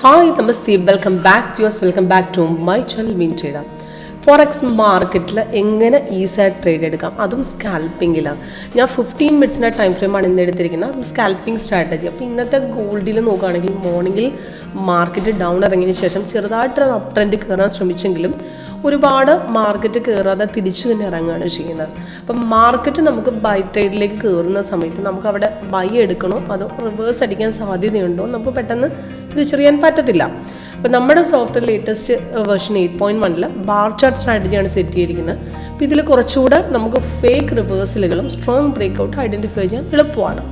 Hi namaste, welcome back to my channel Meen trader. Forex മാർക്കറ്റിൽ എങ്ങനെ ഈസിയായിട്ട് ട്രേഡ് എടുക്കാം, അതും സ്കാൽപ്പിങ്ങിലാണ്. ഞാൻ 15 മിനിറ്റ്സിൻ്റെ ടൈം ഫ്രെയിമാണ് ഇന്ന് എടുത്തിരിക്കുന്നത്, സ്കാൽപ്പിംഗ് സ്ട്രാറ്റജി. അപ്പോൾ ഇന്നത്തെ ഗോൾഡിൽ നോക്കുകയാണെങ്കിൽ മോർണിംഗിൽ മാർക്കറ്റ് ഡൗൺ ഇറങ്ങിയതിന് ശേഷം ചെറുതായിട്ട് അപ്പ് ട്രെൻഡ് കയറാൻ ശ്രമിച്ചെങ്കിലും ഒരുപാട് മാർക്കറ്റ് കയറാതെ തിരിച്ചു തന്നെ ഇറങ്ങുകയാണ് ചെയ്യുന്നത്. അപ്പം മാർക്കറ്റ് നമുക്ക് ബൈ ട്രേഡിലേക്ക് കയറുന്ന സമയത്ത് നമുക്ക് അവിടെ ബൈ എടുക്കണോ അതോ റിവേഴ്സ് അടിക്കാൻ സാധ്യതയുണ്ടോ നമുക്ക് പെട്ടെന്ന് തിരിച്ചറിയാൻ പറ്റത്തില്ല. അപ്പോൾ നമ്മുടെ software latest version 8.1 bar chart സ്ട്രാറ്റജിയാണ് സെറ്റ് ചെയ്തിരിക്കുന്നത്. അപ്പോൾ ഇതിൽ കുറച്ചുകൂടെ നമുക്ക് ഫേക്ക് റിവേഴ്സലുകളും സ്ട്രോങ് ബ്രേക്ക്ഔട്ട് ഐഡൻറ്റിഫൈ ചെയ്യാൻ എളുപ്പമാണ്.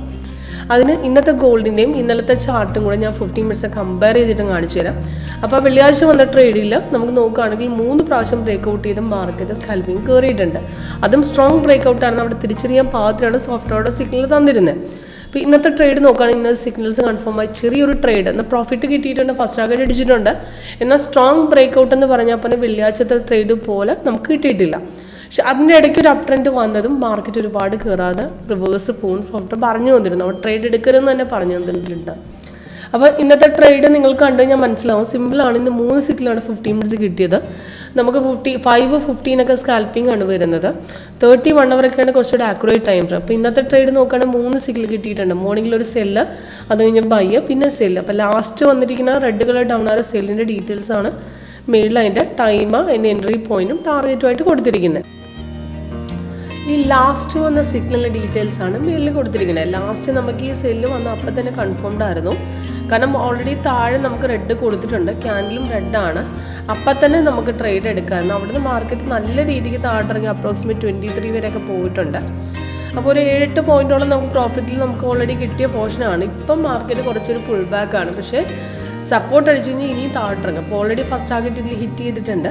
അതിന് ഇന്നത്തെ ഗോൾഡിൻ്റെയും ഇന്നലത്തെ ചാർട്ടും കൂടെ ഞാൻ 15 മിനിറ്റ്സ് കമ്പയർ ചെയ്തിട്ട് കാണിച്ചു തരാം. അപ്പോൾ വെള്ളിയാഴ്ച വന്ന ട്രേഡിൽ നമുക്ക് നോക്കുകയാണെങ്കിൽ 3 പ്രാവശ്യം ബ്രേക്ക്ഔട്ട് ചെയ്ത് മാർക്കറ്റ് സ്കാൽപ്പിംഗ് കയറിയിട്ടുണ്ട്. അതും സ്ട്രോങ് ബ്രേക്ക്ഔട്ടാണ്, അവിടെ തിരിച്ചറിയാൻ പാകത്തിലാണ് സോഫ്റ്റ്വെയറുടെ സിഗ്നൽ തന്നിരുന്നത്. അപ്പോൾ ഇന്നത്തെ ട്രേഡ് നോക്കുകയാണെങ്കിൽ ഇന്നത്തെ സിഗ്നൽസ് കൺഫേം ആയി ചെറിയൊരു ട്രേഡ് എന്നാൽ പ്രോഫിറ്റ് കിട്ടിയിട്ടുണ്ട്, ഫസ്റ്റ് ടാർഗറ്റ് അടിച്ചിട്ടുണ്ട്. എന്നാൽ സ്ട്രോങ് ബ്രേക്ക്ഔട്ട് എന്ന് പറഞ്ഞാൽ പിന്നെ വെള്ളിയാഴ്ചത്തെ ട്രേഡ് പോലെ നമുക്ക് കിട്ടിയിട്ടില്ല. പക്ഷെ അതിൻ്റെ ഇടയ്ക്ക് ഒരു അപ് ട്രെൻഡ് വന്നതും മാർക്കറ്റ് ഒരുപാട് കയറാതെ റിവേഴ്സ് പോകുന്ന സോഫ്റ്റ്വെയർ പറഞ്ഞു തന്നിരുന്നു, അവിടെ ട്രേഡ് എടുക്കരുതെന്ന് തന്നെ പറഞ്ഞു തന്നിട്ടുണ്ട്. അപ്പോൾ ഇന്നത്തെ ട്രേഡ് നിങ്ങൾക്ക് കണ്ടു കഴിഞ്ഞാൽ മനസ്സിലാവും, സിമ്പിളാണ്. ഇന്ന് 3 സിഗ്നലാണ് 15 മിനിറ്റ്സ് കിട്ടിയത്. നമുക്ക് 5-15 സ്കാൽപ്പിംഗ് ആണ് വരുന്നത്. 31 അവരൊക്കെയാണ് കുറച്ചുകൂടെ ആക്യുറേറ്റ് ടൈം ഫ്രെയിം. അപ്പോൾ ഇന്നത്തെ ട്രേഡ് നോക്കുകയാണെങ്കിൽ 3 സിഗ്നൽ കിട്ടിയിട്ടുണ്ട്. മോർണിംഗിൽ ഒരു സെല്ല്, അത് കഴിഞ്ഞ് ബൈ, പിന്നെ സെല്ല്. അപ്പോൾ ലാസ്റ്റ് വന്നിരിക്കുന്ന റെഡ് കളർ ഡൗൺ ആയ സെല്ലിൻ്റെ ഡീറ്റെയിൽസ് ആണ് മേളിൽ അതിൻ്റെ ടൈം, അതിൻ്റെ എൻട്രി പോയിന്റും ടാർഗറ്റുമായിട്ട് കൊടുത്തിരിക്കുന്നത്. ഈ ലാസ്റ്റ് വന്ന സിഗ്നലിൻ്റെ ഡീറ്റെയിൽസ് ആണ് മേളിൽ കൊടുത്തിരിക്കുന്നത്. ലാസ്റ്റ് നമുക്ക് ഈ സെല്ല് വന്ന അപ്പം തന്നെ കൺഫേംഡ് ആയിരുന്നു, കാരണം ഓൾറെഡി താഴെ നമുക്ക് റെഡ് കൊടുത്തിട്ടുണ്ട്, ക്യാൻഡിലും റെഡാണ്. അപ്പം തന്നെ നമുക്ക് ട്രേഡ് എടുക്കാമായിരുന്നു. അവിടുന്ന് മാർക്കറ്റ് നല്ല രീതിക്ക് താഴെയിറങ്ങി അപ്രോക്സിമേറ്റ് 23 വരെയൊക്കെ പോയിട്ടുണ്ട്. അപ്പോൾ ഒരു 7-8 പോയിന്റോളം നമുക്ക് പ്രോഫിറ്റിൽ നമുക്ക് ഓൾറെഡി കിട്ടിയ പോർഷനാണ്. ഇപ്പം മാർക്കറ്റ് കുറച്ചൊരു പുൾ ബാക്കാണ്, പക്ഷേ സപ്പോർട്ട് അടിച്ചു കഴിഞ്ഞാൽ ഇനിയും താഴെയിറങ്ങും. അപ്പോൾ ഓൾറെഡി ഫസ്റ്റ് ടാർഗറ്റ് ഇതിൽ ഹിറ്റ് ചെയ്തിട്ടുണ്ട്.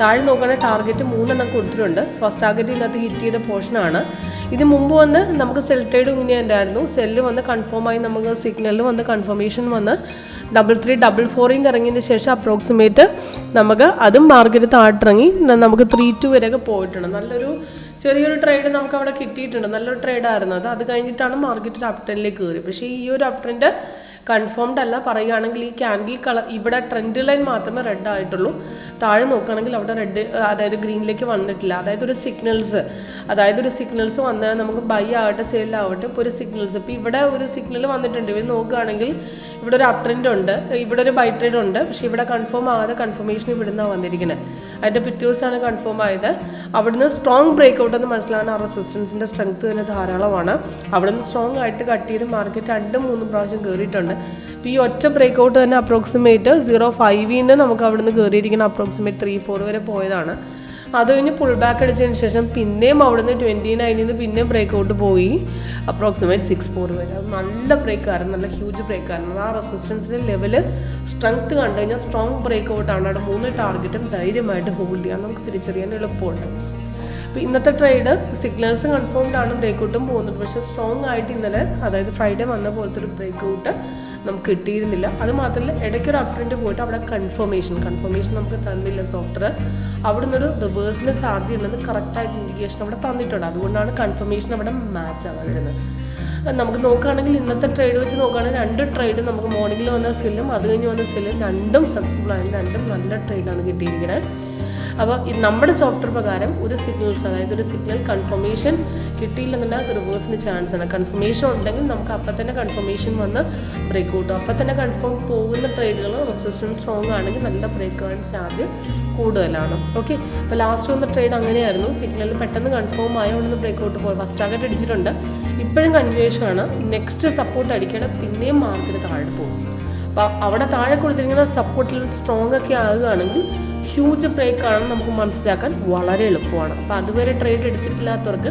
താഴെ നോക്കുകയാണെങ്കിൽ ടാർഗറ്റ് 3 കൊടുത്തിട്ടുണ്ട്. ഫസ്റ്റ് ടാർഗറ്റ് ഇതിനകത്ത് ഹിറ്റ് ചെയ്ത പോർഷനാണ്. ഇത് മുമ്പ് വന്ന് നമുക്ക് സെൽ ട്രേഡും ഇങ്ങനെ ഉണ്ടായിരുന്നു. സെല്ല് വന്ന് കൺഫേം ആയി നമുക്ക് സിഗ്നലിൽ വന്ന് കൺഫർമേഷൻ വന്ന് 33-44 ഇറങ്ങിയതിന് ശേഷം അപ്രോക്സിമേറ്റ് നമുക്ക് അതും മാർക്കറ്റ് താഴെയിറങ്ങി നമുക്ക് 3-2 വരെയൊക്കെ പോയിട്ടുണ്ട്. നല്ലൊരു ചെറിയൊരു ട്രേഡ് നമുക്ക് അവിടെ കിട്ടിയിട്ടുണ്ട്, നല്ലൊരു ട്രേഡായിരുന്നു അത് കഴിഞ്ഞിട്ടാണ് മാർക്കറ്റ് ഒരു അപ് ട്രെൻഡിലേക്ക് കയറി. പക്ഷേ ഈ ഒരു അപ് ട്രെൻഡ് കൺഫേംഡ് അല്ല. പറയുകയാണെങ്കിൽ ഈ ക്യാൻഡിൽ കളർ ഇവിടെ ട്രെൻഡ് ലൈൻ മാത്രമേ റെഡ് ആയിട്ടുള്ളൂ. താഴെ നോക്കുകയാണെങ്കിൽ അവിടെ റെഡ്, അതായത് ഗ്രീനിലേക്ക് വന്നിട്ടില്ല. അതായത് ഒരു സിഗ്നൽസ് വന്നാൽ നമുക്ക് ബൈ ആവട്ടെ സെയിലാവട്ടെ, ഇപ്പോൾ ഒരു സിഗ്നൽസ്, ഇപ്പോൾ ഇവിടെ ഒരു സിഗ്നൽ വന്നിട്ടുണ്ട്. ഇവർ നോക്കുകയാണെങ്കിൽ ഇവിടെ ഒരു അപ് ട്രെൻഡ് ഉണ്ട്, ഇവിടെ ഒരു ബൈ ട്രേഡ് ഉണ്ട്. പക്ഷേ ഇവിടെ കൺഫേം ആകാതെ കൺഫർമേഷൻ ഇവിടുന്നാണ് വന്നിരിക്കുന്നത്. അതിൻ്റെ പിറ്റേ ദിവസമാണ് കൺഫേം ആയത്. അവിടുന്ന് സ്ട്രോങ് ബ്രേക്ക്ഔട്ട് എന്ന് മനസ്സിലാകാൻ ആ റെസിസ്റ്റൻസിൻ്റെ സ്ട്രെങ്ത് തന്നെ ധാരാളമാണ്. അവിടുന്ന് സ്ട്രോങ് ആയിട്ട് കട്ട് ചെയ്ത് മാർക്കറ്റ് 2-3 പ്രാവശ്യം കയറിയിട്ടുണ്ട്. ഇപ്പോൾ ഈ ഒറ്റ ബ്രേക്ക്ഔട്ട് തന്നെ അപ്രോക്സിമേറ്റ് 0.5 നമുക്ക് അവിടുന്ന് കയറിയിരിക്കുന്ന അപ്രോക്സിമേറ്റ് 3-4 വരെ പോയതാണ്. അത് കഴിഞ്ഞ് പുൾ ബാക്ക് അടിച്ചതിന് ശേഷം പിന്നെയും അവിടുന്ന് 29 പിന്നെയും ബ്രേക്ക്ഔട്ട് പോയി അപ്രോക്സിമേറ്റ് 6.4 വരെ. അത് നല്ല ബ്രേക്കായിരുന്നു, നല്ല ഹ്യൂജ് ബ്രേക്കായിരുന്നു. ആ റെസിസ്റ്റൻസിൻ്റെ ലെവല് സ്ട്രെങ്ത് കണ്ടു കഴിഞ്ഞാൽ സ്ട്രോങ് ബ്രേക്ക്ഔട്ടാണ്. അവിടെ 3 ടാർഗറ്റും ധൈര്യമായിട്ട് ഹോൾഡ് ചെയ്യാൻ നമുക്ക് തിരിച്ചറിയാൻ എളുപ്പമുണ്ട്. അപ്പോൾ ഇന്നത്തെ ട്രേഡ് സിഗ്നൽസ് കൺഫേംഡ് ആണ്, ബ്രേക്ക്ഔട്ടും പോകുന്നുണ്ട്. പക്ഷേ സ്ട്രോങ് ആയിട്ട് ഇന്നലെ, അതായത് ഫ്രൈഡേ വന്ന പോലത്തെ ഒരു ബ്രേക്ക്ഔട്ട് നമുക്ക് കിട്ടിയിരുന്നില്ല. അത് മാത്രമല്ല ഇടയ്ക്കൊരു അപ് ട്രെൻഡ് പോയിട്ട് അവിടെ കൺഫർമേഷൻ നമുക്ക് തന്നില്ല സോഫ്റ്റ്വെയർ. അവിടെ നിന്നൊരു റിവേഴ്സിന് സാധ്യതയുണ്ടെന്ന് കറക്റ്റായിട്ട് ഇൻഡിക്കേഷൻ അവിടെ തന്നിട്ടുണ്ട്. അതുകൊണ്ടാണ് കൺഫർമേഷൻ അവിടെ മാച്ച് ആവാൻ വരുന്നത്. നമുക്ക് നോക്കുകയാണെങ്കിൽ ഇന്നത്തെ ട്രേഡ് വെച്ച് നോക്കുകയാണെങ്കിൽ 2 ട്രേഡ് നമുക്ക് മോർണിംഗിൽ വന്ന സെല്ലും അത് കഴിഞ്ഞ് വന്ന സെല്ലും രണ്ടും സക്സസ്ഫുൾ ആയി, രണ്ടും നല്ല ട്രേഡാണ് കിട്ടിയിരിക്കുന്നത്. അപ്പോൾ നമ്മുടെ സോഫ്റ്റ്വെയർ പ്രകാരം ഒരു സിഗ്നൽസ്, അതായത് ഒരു സിഗ്നൽ കൺഫർമേഷൻ കിട്ടിയില്ലെന്നുണ്ടെങ്കിൽ അത് റിവേഴ്സിന് ചാൻസ് ആണ്. കൺഫർമേഷൻ ഉണ്ടെങ്കിൽ നമുക്ക് അപ്പം തന്നെ കൺഫർമേഷൻ വന്ന് ബ്രേക്ക്ഔട്ട്, അപ്പം തന്നെ കൺഫേം പോകുന്ന ട്രേഡുകൾ റെസിസ്റ്റൻസ് സ്ട്രോങ് ആണെങ്കിൽ നല്ല ബ്രേക്ക് ആവാൻ സാധ്യത കൂടുതലാണ്. ഓക്കെ, അപ്പോൾ ലാസ്റ്റ് വന്ന ട്രേഡ് അങ്ങനെയായിരുന്നു. സിഗ്നലിൽ പെട്ടെന്ന് കൺഫേം ആയ ഉടനെ ബ്രേക്ക്ഔട്ട് പോയി ഫസ്റ്റ് ടാർഗറ്റ് അടിച്ചിട്ടുണ്ട്. ഇപ്പോഴും കണ്ടിന്യൂഷൻ ആണ്. നെക്സ്റ്റ് സപ്പോർട്ട് അടിക്കണം, പിന്നെയും മാർക്കറ്റ് താഴെ പോകും. അപ്പോൾ അവിടെ താഴെ കൊടുത്തിരിക്കുന്ന സപ്പോർട്ടിൽ സ്ട്രോങ് ഒക്കെ ആകുകയാണെങ്കിൽ ഹ്യൂജ് ബ്രേക്കാണെന്ന് നമുക്ക് മനസ്സിലാക്കാൻ വളരെ എളുപ്പമാണ്. അപ്പോൾ അതുവരെ ട്രേഡ് എടുത്തിട്ടില്ലാത്തവർക്ക്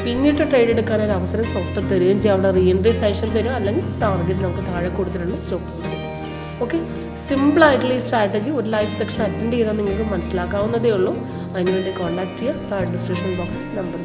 പിന്നീട് ട്രേഡ് എടുക്കാനൊരു അവസരം സോഫ്റ്റ്വെയർ തരികയും ചെയ്യും. അവിടെ റീഎൻട്രി സെഷൻ തരും, അല്ലെങ്കിൽ ടാർഗറ്റ് നമുക്ക് താഴെ കൊടുത്തിട്ടുള്ള സ്റ്റോപ്പ് ലോസ്. ഓക്കെ, സിമ്പിളായിട്ടുള്ള ഈ സ്ട്രാറ്റജി ഒരു ലൈവ് സെക്ഷൻ അറ്റൻഡ് ചെയ്താൽ നിങ്ങൾക്ക് മനസ്സിലാക്കാവുന്നതേ ഉള്ളൂ. അതിനുവേണ്ടി കോൺടാക്ട് ചെയ്യുക. താഴെ ഡിസ്ക്രിപ്ഷൻ ബോക്സിൽ നമ്പർ